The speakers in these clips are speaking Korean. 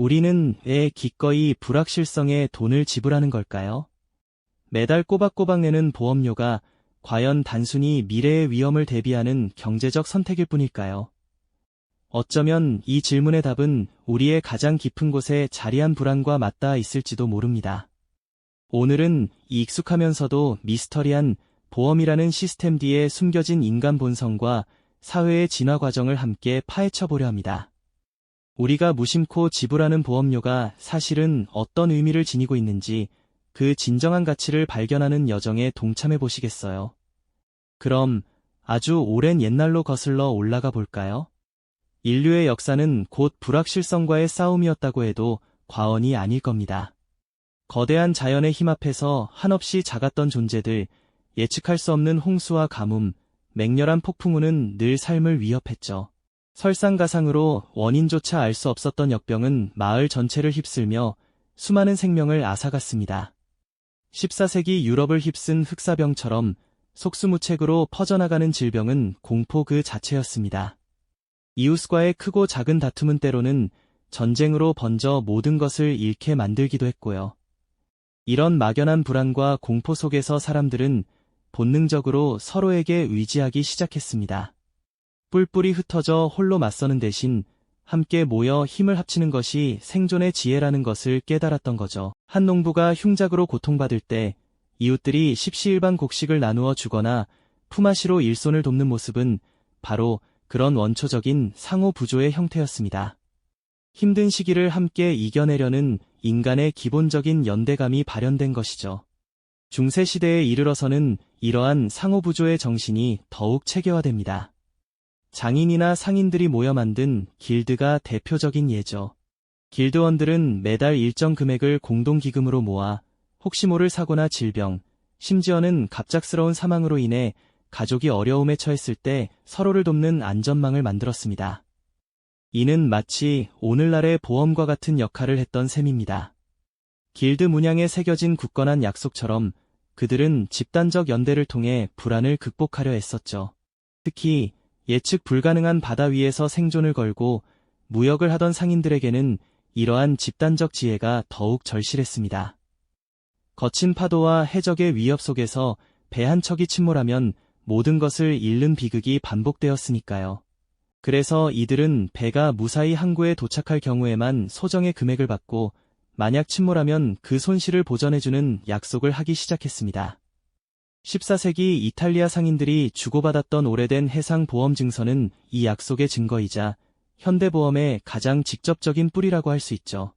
우리는 왜 기꺼이 불확실성에 돈을 지불하는 걸까요? 매달 꼬박꼬박 내는 보험료가 과연 단순히 미래의 위험을 대비하는 경제적 선택일 뿐일까요? 어쩌면 이 질문의 답은 우리의 가장 깊은 곳에 자리한 불안과 맞닿아 있을지도 모릅니다. 오늘은 익숙하면서도 미스터리한 보험이라는 시스템 뒤에 숨겨진 인간 본성과 사회의 진화 과정을 함께 파헤쳐 보려 합니다. 우리가 무심코 지불하는 보험료가 사실은 어떤 의미를 지니고 있는지 그 진정한 가치를 발견하는 여정에 동참해 보시겠어요? 그럼 아주 오랜 옛날로 거슬러 올라가 볼까요? 인류의 역사는 곧 불확실성과의 싸움이었다고 해도 과언이 아닐 겁니다. 거대한 자연의 힘 앞에서 한없이 작았던 존재들, 예측할 수 없는 홍수와 가뭄, 맹렬한 폭풍우는 늘 삶을 위협했죠. 설상가상으로 원인조차 알 수 없었던 역병은 마을 전체를 휩쓸며 수많은 생명을 앗아갔습니다. 14세기 유럽을 휩쓴 흑사병처럼 속수무책으로 퍼져나가는 질병은 공포 그 자체였습니다. 이웃과의 크고 작은 다툼은 때로는 전쟁으로 번져 모든 것을 잃게 만들기도 했고요. 이런 막연한 불안과 공포 속에서 사람들은 본능적으로 서로에게 의지하기 시작했습니다. 뿔뿔이 흩어져 홀로 맞서는 대신 함께 모여 힘을 합치는 것이 생존의 지혜라는 것을 깨달았던 거죠. 한 농부가 흉작으로 고통받을 때 이웃들이 십시일반 곡식을 나누어 주거나 품앗이로 일손을 돕는 모습은 바로 그런 원초적인 상호 부조의 형태였습니다. 힘든 시기를 함께 이겨내려는 인간의 기본적인 연대감이 발현된 것이죠. 중세시대에 이르러서는 이러한 상호부조의 정신이 더욱 체계화됩니다. 장인이나 상인들이 모여 만든 길드가 대표적인 예죠. 길드원들은 매달 일정 금액을 공동기금으로 모아 혹시 모를 사고나 질병, 심지어는 갑작스러운 사망으로 인해 가족이 어려움에 처했을 때 서로를 돕는 안전망을 만들었습니다. 이는 마치 오늘날의 보험과 같은 역할을 했던 셈입니다. 길드 문양에 새겨진 굳건한 약속처럼 그들은 집단적 연대를 통해 불안을 극복하려 애썼죠. 특히 예측 불가능한 바다 위에서 생존을 걸고 무역을 하던 상인들에게는 이러한 집단적 지혜가 더욱 절실했습니다. 거친 파도와 해적의 위협 속에서 배 한 척이 침몰하면 모든 것을 잃는 비극이 반복되었으니까요. 그래서 이들은 배가 무사히 항구에 도착할 경우에만 소정의 금액을 받고 만약 침몰하면 그 손실을 보전해주는 약속을 하기 시작했습니다. 14세기 이탈리아 상인들이 주고받았던 오래된 해상보험 증서는 이 약속의 증거이자 현대보험의 가장 직접적인 뿌리라고 할 수 있죠.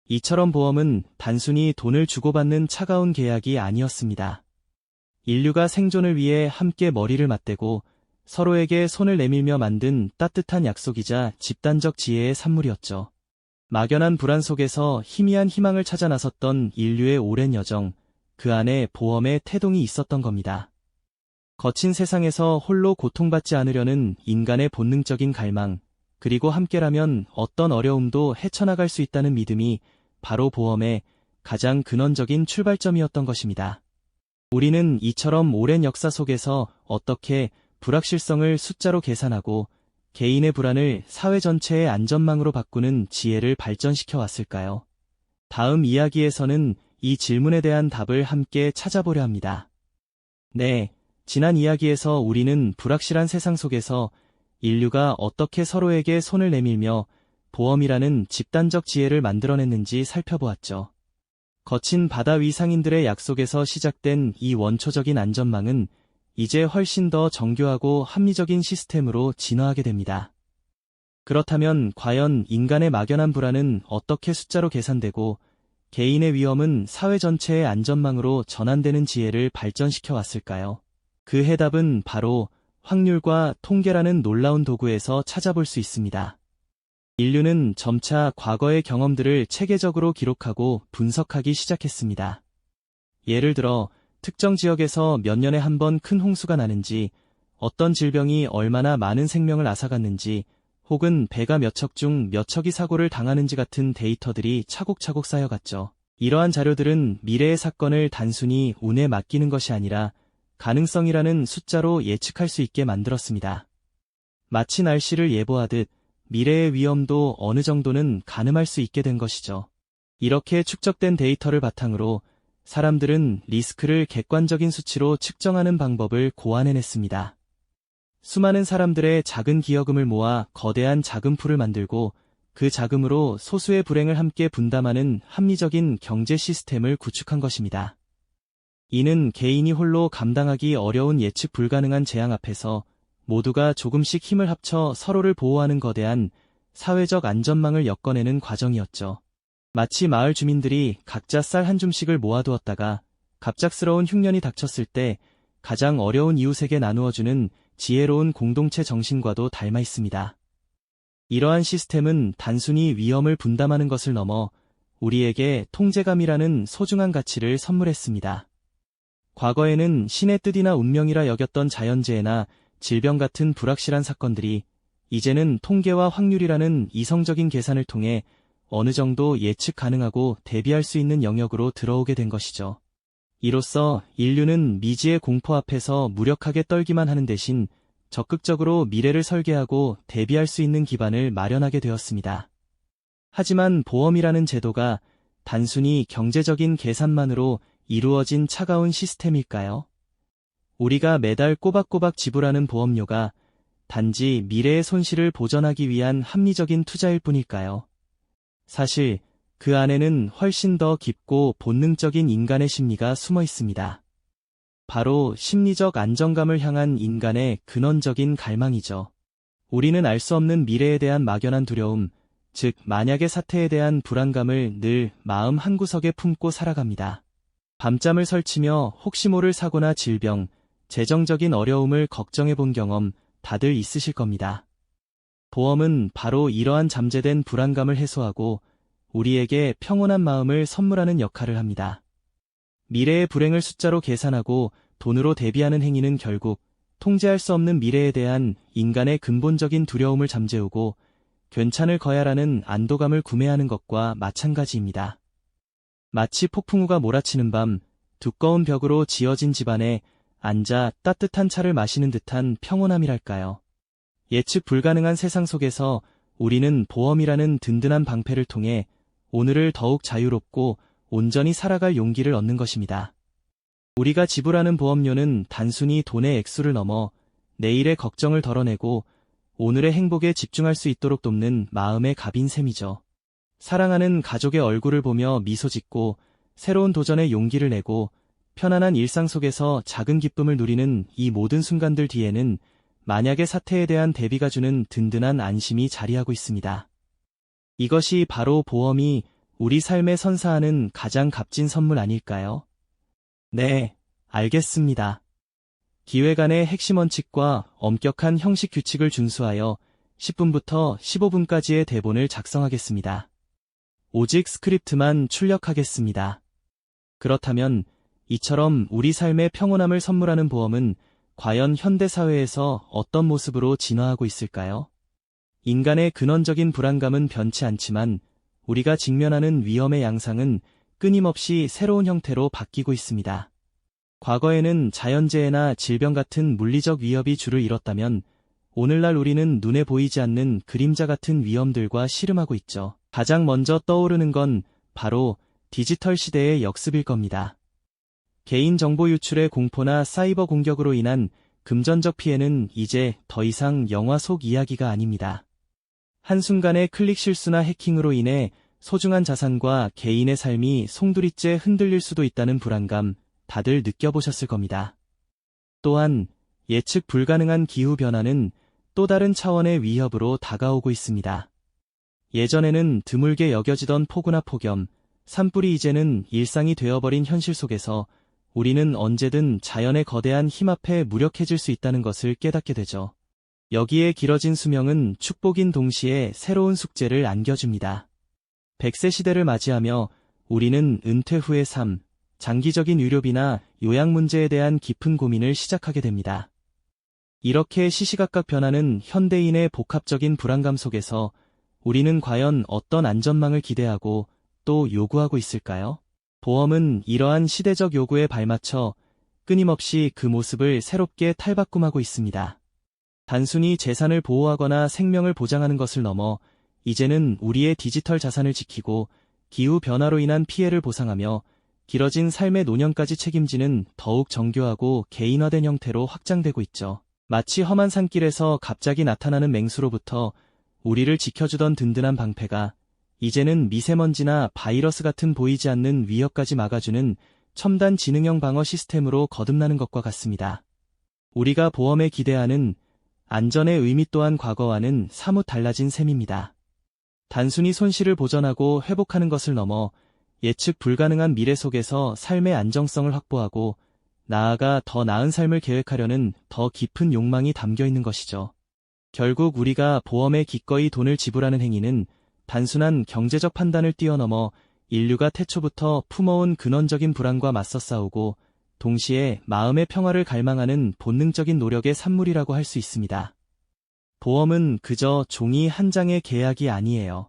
이처럼 보험은 단순히 돈을 주고받는 차가운 계약이 아니었습니다. 인류가 생존을 위해 함께 머리를 맞대고 서로에게 손을 내밀며 만든 따뜻한 약속이자 집단적 지혜의 산물이었죠. 막연한 불안 속에서 희미한 희망을 찾아 나섰던 인류의 오랜 여정, 그 안에 보험의 태동이 있었던 겁니다. 거친 세상에서 홀로 고통받지 않으려는 인간의 본능적인 갈망, 그리고 함께라면 어떤 어려움도 헤쳐나갈 수 있다는 믿음이 바로 보험의 가장 근원적인 출발점이었던 것입니다. 우리는 이처럼 오랜 역사 속에서 어떻게 불확실성을 숫자로 계산하고 개인의 불안을 사회 전체의 안전망으로 바꾸는 지혜를 발전시켜 왔을까요? 다음 이야기에서는 이 질문에 대한 답을 함께 찾아보려 합니다. 네, 지난 이야기에서 우리는 불확실한 세상 속에서 인류가 어떻게 서로에게 손을 내밀며 보험이라는 집단적 지혜를 만들어냈는지 살펴보았죠. 거친 바다 위 상인들의 약속에서 시작된 이 원초적인 안전망은 이제 훨씬 더 정교하고 합리적인 시스템으로 진화하게 됩니다. 그렇다면 과연 인간의 막연한 불안은 어떻게 숫자로 계산되고 개인의 위험은 사회 전체의 안전망으로 전환되는 지혜를 발전시켜 왔을까요? 그 해답은 바로 확률과 통계라는 놀라운 도구에서 찾아볼 수 있습니다. 인류는 점차 과거의 경험들을 체계적으로 기록하고 분석하기 시작했습니다. 예를 들어 특정 지역에서 몇 년에 한 번 큰 홍수가 나는지, 어떤 질병이 얼마나 많은 생명을 앗아갔는지, 혹은 배가 몇 척 중 몇 척이 사고를 당하는지 같은 데이터들이 차곡차곡 쌓여갔죠. 이러한 자료들은 미래의 사건을 단순히 운에 맡기는 것이 아니라 가능성이라는 숫자로 예측할 수 있게 만들었습니다. 마치 날씨를 예보하듯 미래의 위험도 어느 정도는 가늠할 수 있게 된 것이죠. 이렇게 축적된 데이터를 바탕으로 사람들은 리스크를 객관적인 수치로 측정하는 방법을 고안해냈습니다. 수많은 사람들의 작은 기여금을 모아 거대한 자금풀을 만들고 그 자금으로 소수의 불행을 함께 분담하는 합리적인 경제 시스템을 구축한 것입니다. 이는 개인이 홀로 감당하기 어려운 예측 불가능한 재앙 앞에서 모두가 조금씩 힘을 합쳐 서로를 보호하는 거대한 사회적 안전망을 엮어내는 과정이었죠. 마치 마을 주민들이 각자 쌀 한 줌씩을 모아두었다가 갑작스러운 흉년이 닥쳤을 때 가장 어려운 이웃에게 나누어주는 지혜로운 공동체 정신과도 닮아 있습니다. 이러한 시스템은 단순히 위험을 분담하는 것을 넘어 우리에게 통제감이라는 소중한 가치를 선물했습니다. 과거에는 신의 뜻이나 운명이라 여겼던 자연재해나 질병 같은 불확실한 사건들이 이제는 통계와 확률이라는 이성적인 계산을 통해 어느 정도 예측 가능하고 대비할 수 있는 영역으로 들어오게 된 것이죠. 이로써 인류는 미지의 공포 앞에서 무력하게 떨기만 하는 대신 적극적으로 미래를 설계하고 대비할 수 있는 기반을 마련하게 되었습니다. 하지만 보험이라는 제도가 단순히 경제적인 계산만으로 이루어진 차가운 시스템일까요? 우리가 매달 꼬박꼬박 지불하는 보험료가 단지 미래의 손실을 보전하기 위한 합리적인 투자일 뿐일까요? 사실 그 안에는 훨씬 더 깊고 본능적인 인간의 심리가 숨어 있습니다. 바로 심리적 안정감을 향한 인간의 근원적인 갈망이죠. 우리는 알 수 없는 미래에 대한 막연한 두려움, 즉 만약의 사태에 대한 불안감을 늘 마음 한구석에 품고 살아갑니다. 밤잠을 설치며 혹시 모를 사고나 질병, 재정적인 어려움을 걱정해 본 경험 다들 있으실 겁니다. 보험은 바로 이러한 잠재된 불안감을 해소하고 우리에게 평온한 마음을 선물하는 역할을 합니다. 미래의 불행을 숫자로 계산하고 돈으로 대비하는 행위는 결국 통제할 수 없는 미래에 대한 인간의 근본적인 두려움을 잠재우고 괜찮을 거야라는 안도감을 구매하는 것과 마찬가지입니다. 마치 폭풍우가 몰아치는 밤 두꺼운 벽으로 지어진 집안에 앉아 따뜻한 차를 마시는 듯한 평온함이랄까요. 예측 불가능한 세상 속에서 우리는 보험이라는 든든한 방패를 통해 오늘을 더욱 자유롭고 온전히 살아갈 용기를 얻는 것입니다. 우리가 지불하는 보험료는 단순히 돈의 액수를 넘어 내일의 걱정을 덜어내고 오늘의 행복에 집중할 수 있도록 돕는 마음의 갑인 셈이죠. 사랑하는 가족의 얼굴을 보며 미소 짓고 새로운 도전에 용기를 내고 편안한 일상 속에서 작은 기쁨을 누리는 이 모든 순간들 뒤에는 만약의 사태에 대한 대비가 주는 든든한 안심이 자리하고 있습니다. 이것이 바로 보험이 우리 삶에 선사하는 가장 값진 선물 아닐까요? 네, 알겠습니다. 기획안의 핵심 원칙과 엄격한 형식 규칙을 준수하여 10분부터 15분까지의 대본을 작성하겠습니다. 오직 스크립트만 출력하겠습니다. 그렇다면 이처럼 우리 삶의 평온함을 선물하는 보험은 과연 현대사회에서 어떤 모습으로 진화하고 있을까요? 인간의 근원적인 불안감은 변치 않지만 우리가 직면하는 위험의 양상은 끊임없이 새로운 형태로 바뀌고 있습니다. 과거에는 자연재해나 질병 같은 물리적 위협이 주를 이뤘다면 오늘날 우리는 눈에 보이지 않는 그림자 같은 위험들과 씨름하고 있죠. 가장 먼저 떠오르는 건 바로 디지털 시대의 역습일 겁니다. 개인정보 유출의 공포나 사이버 공격으로 인한 금전적 피해는 이제 더 이상 영화 속 이야기가 아닙니다. 한순간의 클릭 실수나 해킹으로 인해 소중한 자산과 개인의 삶이 송두리째 흔들릴 수도 있다는 불안감 다들 느껴보셨을 겁니다. 또한 예측 불가능한 기후변화는 또 다른 차원의 위협으로 다가오고 있습니다. 예전에는 드물게 여겨지던 폭우나 폭염, 산불이 이제는 일상이 되어버린 현실 속에서 우리는 언제든 자연의 거대한 힘 앞에 무력해질 수 있다는 것을 깨닫게 되죠. 여기에 길어진 수명은 축복인 동시에 새로운 숙제를 안겨줍니다. 100세 시대를 맞이하며 우리는 은퇴 후의 삶, 장기적인 의료비나 요양 문제에 대한 깊은 고민을 시작하게 됩니다. 이렇게 시시각각 변하는 현대인의 복합적인 불안감 속에서 우리는 과연 어떤 안전망을 기대하고 또 요구하고 있을까요? 보험은 이러한 시대적 요구에 발맞춰 끊임없이 그 모습을 새롭게 탈바꿈하고 있습니다. 단순히 재산을 보호하거나 생명을 보장하는 것을 넘어 이제는 우리의 디지털 자산을 지키고 기후 변화로 인한 피해를 보상하며 길어진 삶의 노년까지 책임지는 더욱 정교하고 개인화된 형태로 확장되고 있죠. 마치 험한 산길에서 갑자기 나타나는 맹수로부터 우리를 지켜주던 든든한 방패가 이제는 미세먼지나 바이러스 같은 보이지 않는 위협까지 막아주는 첨단 지능형 방어 시스템으로 거듭나는 것과 같습니다. 우리가 보험에 기대하는 안전의 의미 또한 과거와는 사뭇 달라진 셈입니다. 단순히 손실을 보전하고 회복하는 것을 넘어 예측 불가능한 미래 속에서 삶의 안정성을 확보하고 나아가 더 나은 삶을 계획하려는 더 깊은 욕망이 담겨 있는 것이죠. 결국 우리가 보험에 기꺼이 돈을 지불하는 행위는 단순한 경제적 판단을 뛰어넘어 인류가 태초부터 품어온 근원적인 불안과 맞서 싸우고 동시에 마음의 평화를 갈망하는 본능적인 노력의 산물이라고 할 수 있습니다. 보험은 그저 종이 한 장의 계약이 아니에요.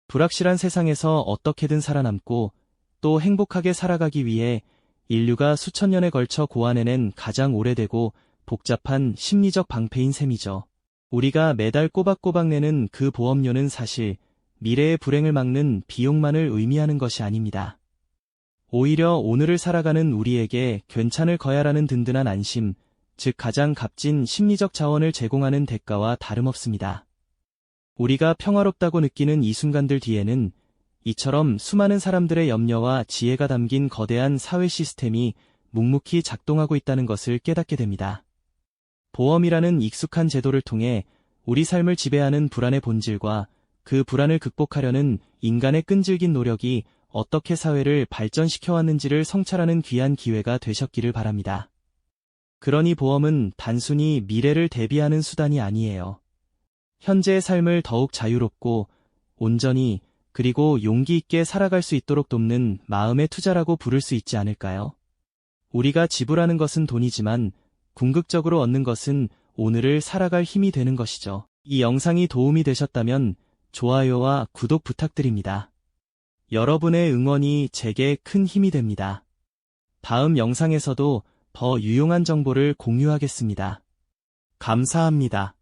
불확실한 세상에서 어떻게든 살아남고 또 행복하게 살아가기 위해 인류가 수천 년에 걸쳐 고안해낸 가장 오래되고 복잡한 심리적 방패인 셈이죠. 우리가 매달 꼬박꼬박 내는 그 보험료는 사실 미래의 불행을 막는 비용만을 의미하는 것이 아닙니다. 오히려 오늘을 살아가는 우리에게 괜찮을 거야라는 든든한 안심, 즉 가장 값진 심리적 자원을 제공하는 대가와 다름없습니다. 우리가 평화롭다고 느끼는 이 순간들 뒤에는 이처럼 수많은 사람들의 염려와 지혜가 담긴 거대한 사회 시스템이 묵묵히 작동하고 있다는 것을 깨닫게 됩니다. 보험이라는 익숙한 제도를 통해 우리 삶을 지배하는 불안의 본질과 그 불안을 극복하려는 인간의 끈질긴 노력이 어떻게 사회를 발전시켜왔는지를 성찰하는 귀한 기회가 되셨기를 바랍니다. 그러니 보험은 단순히 미래를 대비하는 수단이 아니에요. 현재의 삶을 더욱 자유롭고 온전히 그리고 용기 있게 살아갈 수 있도록 돕는 마음의 투자라고 부를 수 있지 않을까요? 우리가 지불하는 것은 돈이지만 궁극적으로 얻는 것은 오늘을 살아갈 힘이 되는 것이죠. 이 영상이 도움이 되셨다면 좋아요와 구독 부탁드립니다. 여러분의 응원이 제게 큰 힘이 됩니다. 다음 영상에서도 더 유용한 정보를 공유하겠습니다. 감사합니다.